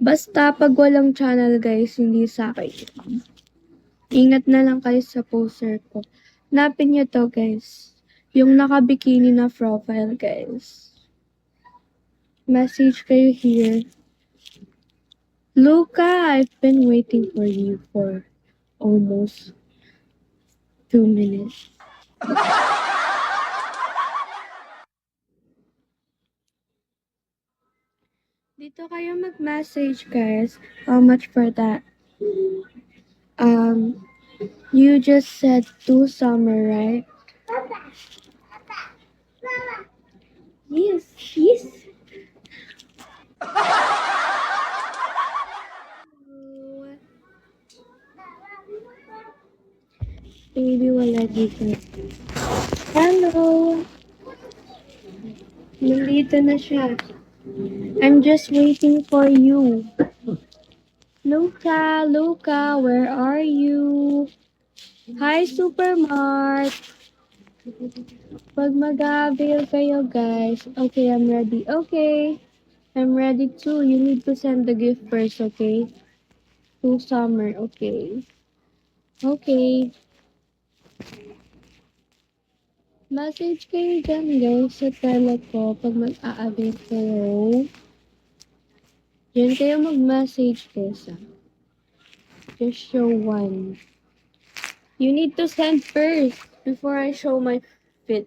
Basta 'pag walang channel guys, hindi sa'kin. Ingat na lang kayo sa poster ko. Hanapin niyo 'to guys, yung naka-bikini na profile guys. Message kayo here. Luca, I've been waiting for you for almost 2 minutes. Dito kayo mag-message guys. How much for that? You just said 2 summer, right? Yes, yes. Baby, wala dito. Hello! Nandito na siya. I'm just waiting for you. Luca, Luca, where are you? Hi, Supermart! Pag mag-avail kayo, guys. Okay, I'm ready. Okay. I'm ready too. You need to send the gift first, okay? To summer, okay? Okay. Message kayo dyan, guys, sa tele ko pag mag-a-avail kayo. Diyan kayo mag-message, guys, ah. Just show one. You need to send first before I show my fit.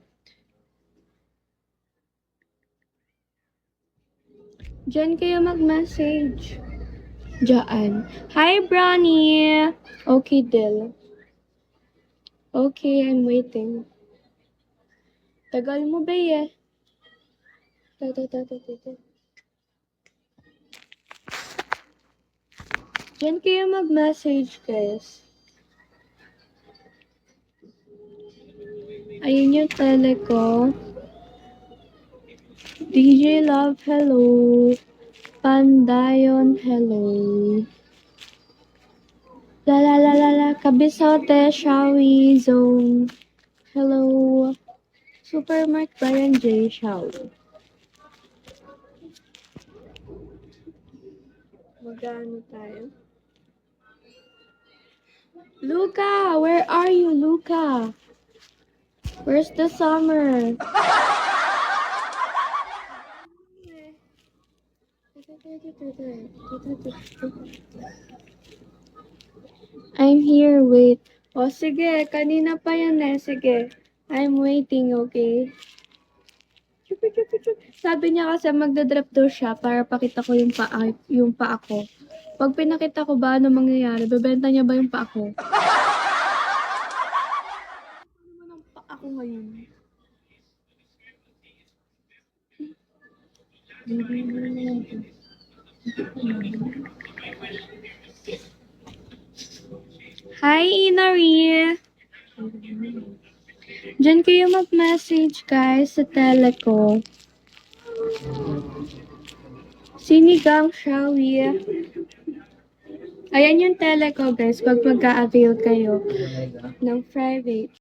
Diyan kayo mag-message. Diyan. Hi, Brownie! Okay, Dill. Okay, I'm waiting. Tagal mo ba eh? Diyan kayo mag-message, guys. Ayun yung tele ko. DJ Love, hello. Pandayon, hello. La la la la la, Kabisote, Shawi, Zone. Hello. Supermark Brian J. Shawi. Magano tayo? Luca, where are you, Luca? Where's the summer? I'm here, wait. O sige, kanina pa yan eh, sige. I'm waiting, okay? Sabi niya kasi magdadrop daw siya para pakita ko yung paa ko. Pag pinakita ko ba, ano mangyayari? Bebenta niya ba yung paa ko? Ano naman ang paa ko ngayon? Hi, Inari! Diyan kayo mag-message, guys, sa tele ko. Sinigang Shawi. Ayan yung tele ko, guys, pag mag-a-avail kayo ng private.